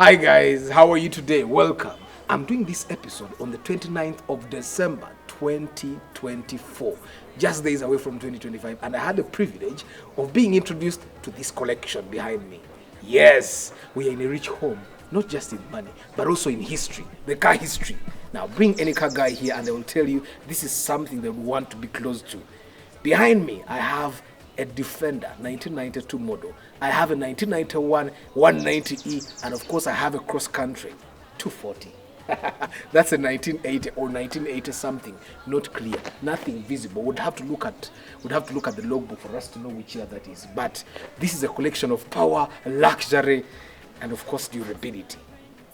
Hi guys, how are you today? Welcome. I'm doing this episode on the 29th of December 2024, just days away from 2025, and I had the privilege of being introduced to this collection behind me. Yes, we are in a rich home, not just in money, but also in history, the car history. Now bring any car guy here and they will tell you this is something they want to be close to. Behind me, I have a Defender 1992 model. I have a 1991 190E, and of course I have a cross country 240. That's a 1980 or 1980 something, not clear, nothing visible. Would have to look at the logbook for us to know which year that is. But this is a collection of power, luxury, and of course durability.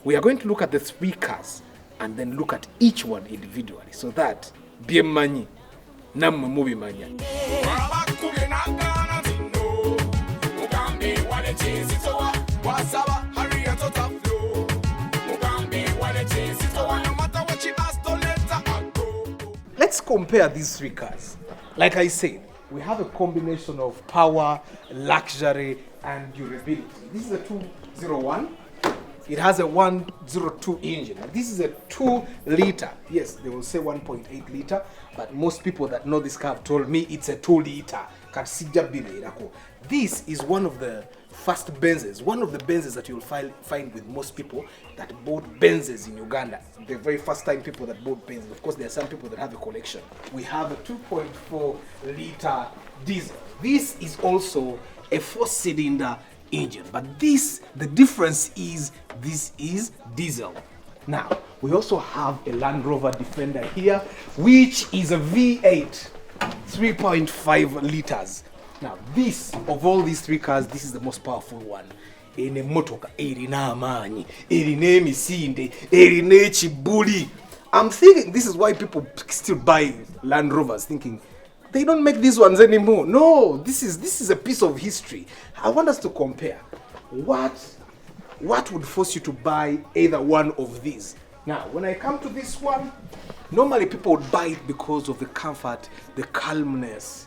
We are going to look at the three cars and then look at each one individually, so that biemmanyi nammwe mubimanya. Let's compare these three cars. Like I said, we have a combination of power, luxury, and durability. This is a 201. It has a 102 engine. This is a 2-liter. Yes, they will say 1.8 liter, but most people that know this car have told me it's a 2-liter. This is one of the first Benzes, one of the Benzes that you'll find with most people that bought Benzes in Uganda. The very first time people that bought Benzes. Of course, there are some people that have a collection. We have a 2.4 liter diesel. This is also a 4-cylinder engine, but the difference is this is diesel. Now we also have a Land Rover Defender here, which is a V8 3.5 liters. Now this, of all these three cars, this is the most powerful one. Ene motoka erina amanyi, erina emisinde, erina ekibuli. I'm thinking this is why people still buy Land Rovers, thinking they don't make these ones anymore. No, this is a piece of history. I want us to compare what would force you to buy either one of these. Now, when I come to this one, normally people would buy it because of the comfort, the calmness,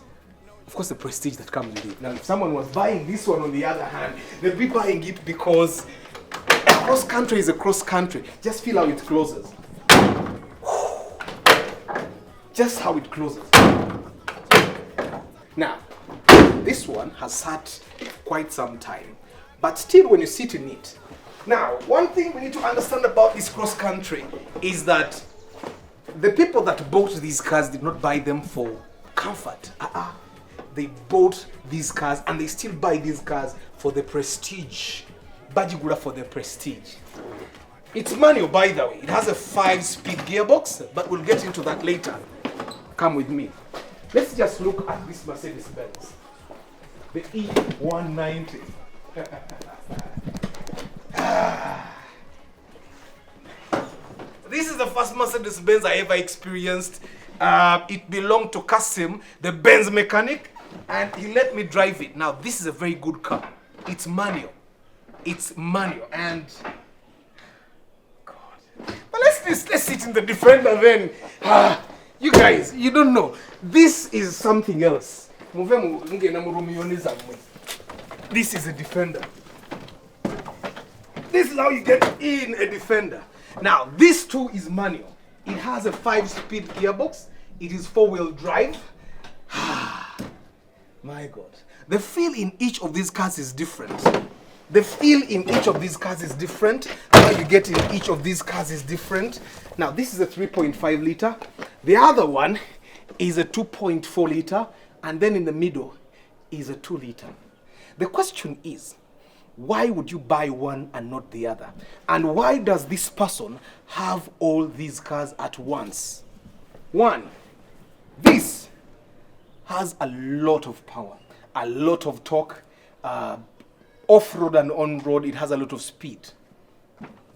of course the prestige that comes with it. Now, if someone was buying this one on the other hand, they'd be buying it because a cross country is a cross country. Just feel how it closes. Just how it closes. Now, this one has sat quite some time, but still when you sit in it. Now, one thing we need to understand about this cross country is that the people that bought these cars did not buy them for comfort. They bought these cars and they still buy these cars for the prestige. Bajigura for the prestige. It's manual, by the way. It has a 5-speed gearbox, but we'll get into that later. Come with me. Let's just look at this Mercedes-Benz, the E190. This is the first Mercedes-Benz I ever experienced. It belonged to Kasim, the Benz mechanic, and he let me drive it. Now, this is a very good car. It's manual. And God. But let's sit in the Defender then. You guys, you don't know. This is something else. This is a Defender. This is how you get in a Defender. Now, this too is manual. It has a 5-speed gearbox. It is 4-wheel drive. My God. The feel in each of these cars is different. The feel in each of these cars is different. How you get in each of these cars is different. Now, this is a 3.5 liter. The other one is a 2.4 liter. And then in the middle is a 2 liter. The question is, why would you buy one and not the other? And why does this person have all these cars at once? One, this has a lot of power, a lot of torque. Off-road and on-road, it has a lot of speed.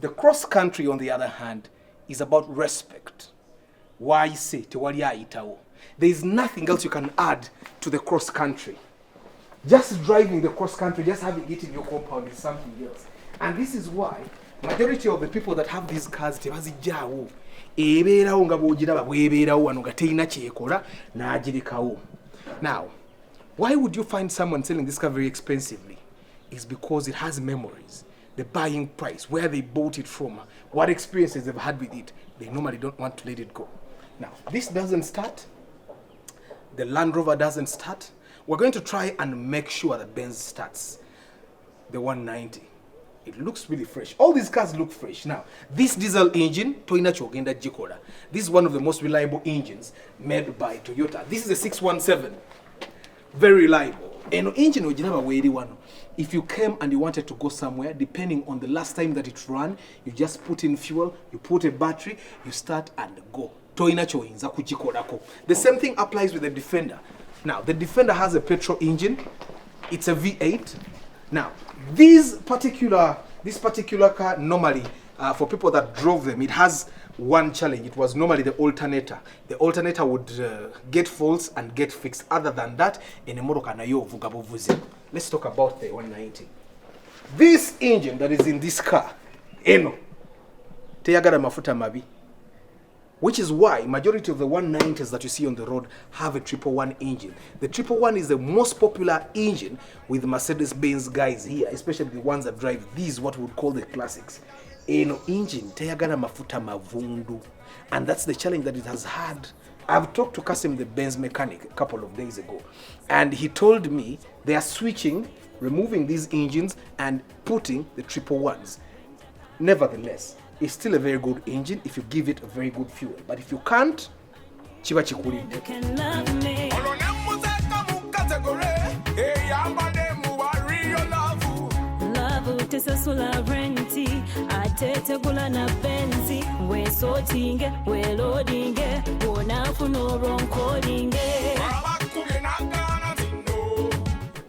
The cross-country, on the other hand, is about respect. Why say? There is nothing else you can add to the cross-country. Just driving the cross-country, just having it in your compound is something else. And this is why majority of the people that have these cars, now, why would you find someone selling this car very expensively? It's because it has memories. the buying price, where they bought it from, what experiences they've had with it. They normally don't want to let it go. Now, this doesn't start. The Land Rover doesn't start. We're going to try and make sure that Benz starts the 190. It looks really fresh. All these cars look fresh. Now, this diesel engine, Toyina Uganda Jikoda. This is one of the most reliable engines made by Toyota. This is a 617. Very reliable. And engine would never weigh one. If you came and you wanted to go somewhere, depending on the last time that it ran, you just put in fuel, you put a battery, you start and go. Toyina Choinza Kujikodako. The same thing applies with the Defender. Now, the Defender has a petrol engine. It's a V8. Now, this particular car normally, for people that drove them, it has one challenge. It was normally the alternator. The alternator would get faults and get fixed. Other than that, let's talk about the 190. This engine that is in this car, eno, teyagala mafuta mabi. Which is why majority of the 190s that you see on the road have a 111 engine. The 111 is the most popular engine with Mercedes-Benz guys here, especially the ones that drive these, what we would call the classics. Eno engine, teyagala mafuta mavundu. And that's the challenge that it has had. I've talked to Kasim, the Benz mechanic, a couple of days ago. And he told me they are switching, removing these engines and putting the 111s. Nevertheless, it's still a very good engine if you give it a very good fuel. But if you can't, chiba chikuli.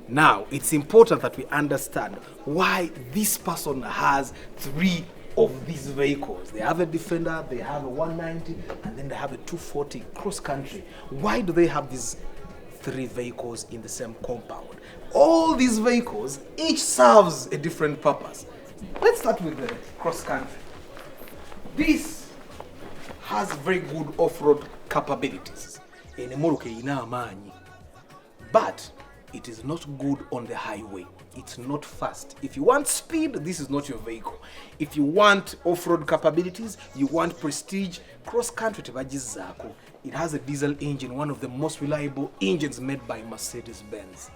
Now, it's important that we understand why this person has 3 of these vehicles. They have a Defender, they have a 190, and then they have a 240 cross-country. Why do they have these 3 vehicles in the same compound? All these vehicles, each serves a different purpose. Let's start with the cross-country. This has very good off-road capabilities. But it is not good on the highway. It's not fast. If you want speed, this is not your vehicle. If you want off-road capabilities, you want prestige, cross-country, it has a diesel engine, one of the most reliable engines made by Mercedes-Benz.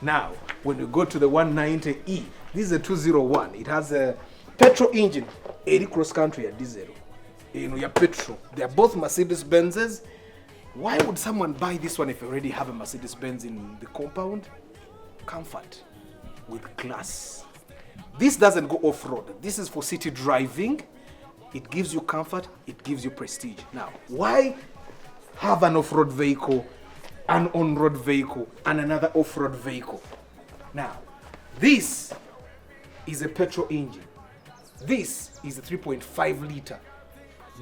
Now, when you go to the 190E, this is a 201. It has a petrol engine, 80 cross-country, a diesel. Your petrol. They are both Mercedes-Benzes. Why would someone buy this one if you already have a Mercedes-Benz in the compound? Comfort with class. This doesn't go off-road. This is for city driving. It gives you comfort, it gives you prestige. Now, why have an off-road vehicle, an on-road vehicle, and another off-road vehicle? Now, this is a petrol engine. This is a 3.5 liter.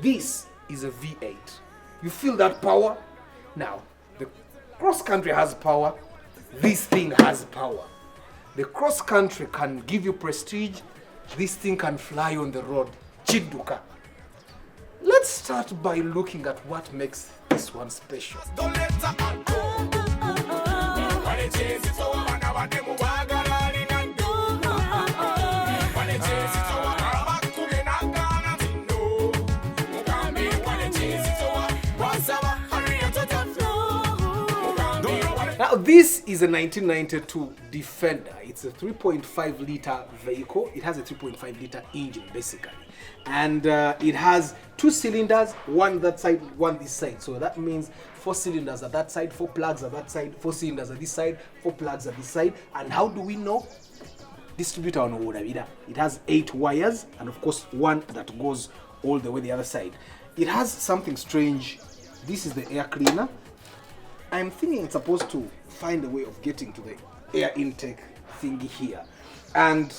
This is a V8. You feel that power? Now, the cross-country has power. This thing has power. The cross-country can give you prestige. This thing can fly on the road. Chiduka. Let's start by looking at what makes this one special. Now, this is a 1992 Defender. It's a 3.5 liter vehicle. It has a 3.5 liter engine, basically. And it has 2 cylinders, one that side, one this side. So that means 4 cylinders at that side, 4 plugs at that side, 4 cylinders at this side, 4 plugs at this side. And how do we know? Distributor on Wodavida. It has 8 wires, and of course, one that goes all the way the other side. It has something strange. This is the air cleaner. I'm thinking it's supposed to find a way of getting to the air intake thingy here. And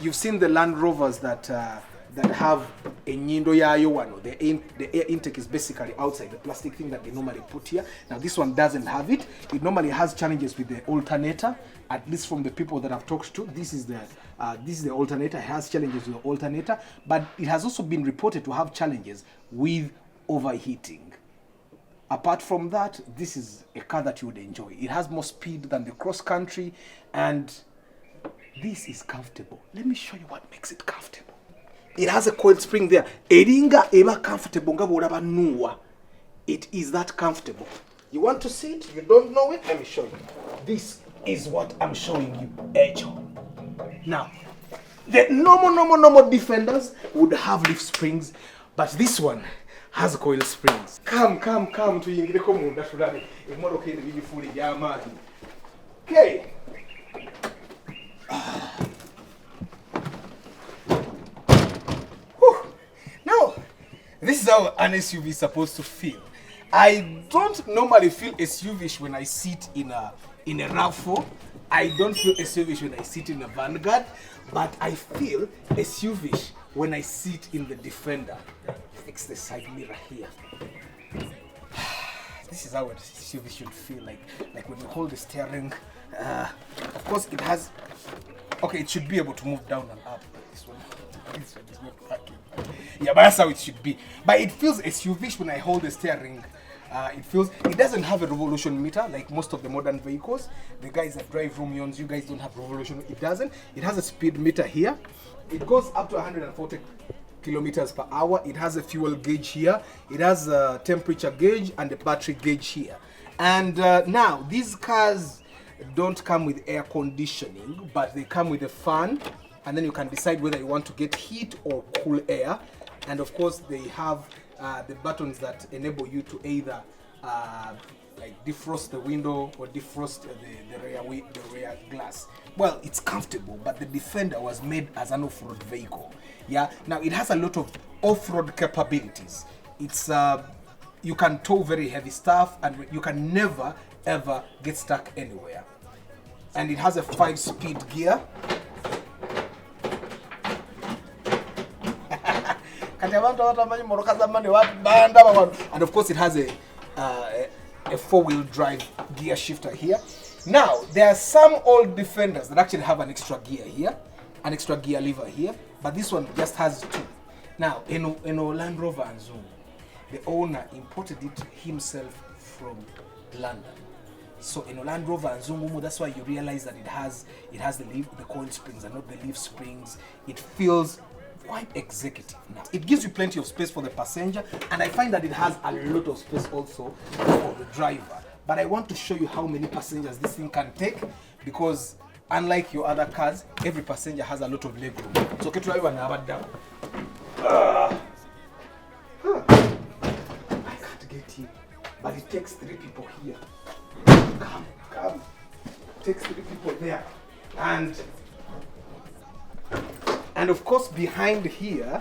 you've seen the Land Rovers that have a nyindo yayo wano. The air intake is basically outside, the plastic thing that they normally put here. Now this one doesn't have it. It normally has challenges with the alternator, at least from the people that I've talked to. This is the alternator. It has challenges with the alternator, but it has also been reported to have challenges with overheating. Apart from that, this is a car that you would enjoy. It has more speed than the cross country, and This is comfortable. Let me show you what makes it comfortable. It has a coil spring there. Eringa eba comfortable nga bw'olaba nuwa. It is that comfortable. You want to see it? You don't know it? Let me show you. This is what I'm showing you. Echo. Now, the normal Defenders would have leaf springs, but this one has coil springs. Come. Tuyingireko munda tulale. Emmotoka eno bigifuula eby'amaanyi. Okay. Now, this is how an SUV is supposed to feel. I don't normally feel SUV when I sit in a RAV4. I don't feel SUV when I sit in a Vanguard, but I feel SUV when I sit in the Defender. Fix the side mirror here. This is how an SUV should feel like when you hold the steering. Of course, it has. Okay, it should be able to move down and up. This one is not working. Yeah, but that's how it should be. But it feels SUV when I hold the steering. It doesn't have a revolution meter like most of the modern vehicles. The guys that drive Romeos, you guys don't have revolution. It doesn't. It has a speed meter here. It goes up to 140 kilometers per hour. It has a fuel gauge here. It has a temperature gauge and a battery gauge here. And now these cars don't come with air conditioning, but they come with a fan, and then you can decide whether you want to get heat or cool air. And of course, they have the buttons that enable you to either like defrost the window or defrost the rear glass. Well, it's comfortable, but the Defender was made as an off-road vehicle. Yeah. Now it has a lot of off-road capabilities. It's you can tow very heavy stuff, and you can never ever get stuck anywhere. And it has a 5-speed gear. And of course it has a 4-wheel drive gear shifter here. Now there are some old Defenders that actually have an extra gear here, an extra gear lever here, but this one just has 2. Now in Land Rover and Zoom, the owner imported it himself from London. So in Land Rover and Zungumu, that's why you realize that it has the coil springs and not the leaf springs. It feels quite executive now. It gives you plenty of space for the passenger, and I find that it has a lot of space also for the driver. But I want to show you how many passengers this thing can take, because unlike your other cars, every passenger has a lot of leg room. So get driver now down. I can't get in, but it takes 3 people here. Come. It takes 3 people there, and of course behind here,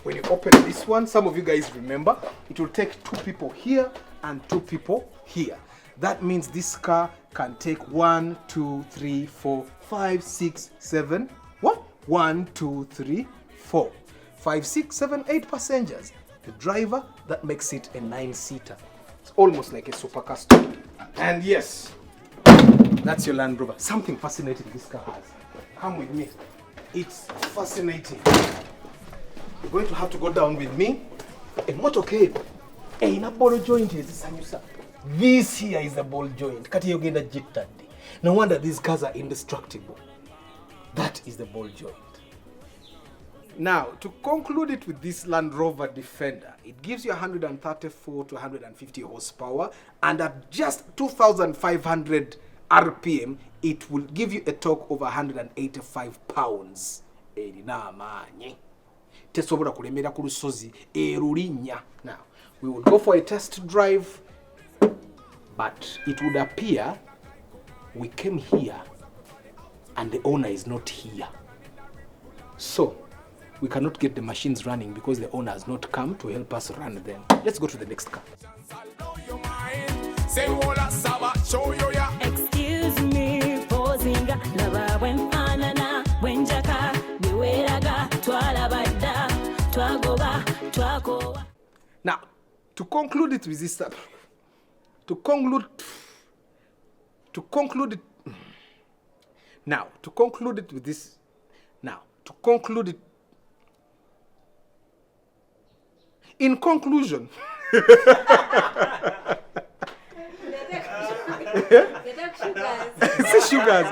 when you open this one, some of you guys remember, it will take 2 people here and 2 people here. That means this car can take 1, 2, 3, 4, 5, 6, 7. What? 1, 2, 3, 4, 5, 6, 7, 8 passengers. The driver, that makes it a 9-seater. It's almost like a supercar store. And yes, that's your Land Rover. Something fascinating this car has. Come with me. It's fascinating. You're going to have to go down with me. A motorcade. In a ball joint is this here is a ball joint. No wonder these cars are indestructible. That is the ball joint. Now, to conclude it with this Land Rover Defender, it gives you 134 to 150 horsepower, and at just 2,500 RPM, it will give you a torque of 185 pounds. Now, we will go for a test drive, but it would appear we came here and the owner is not here. So, we cannot get the machines running because the owner has not come to help us run them. Let's go to the next car. Excuse me, posing. Now, to conclude it with this, to conclude it with this, in conclusion, sugars.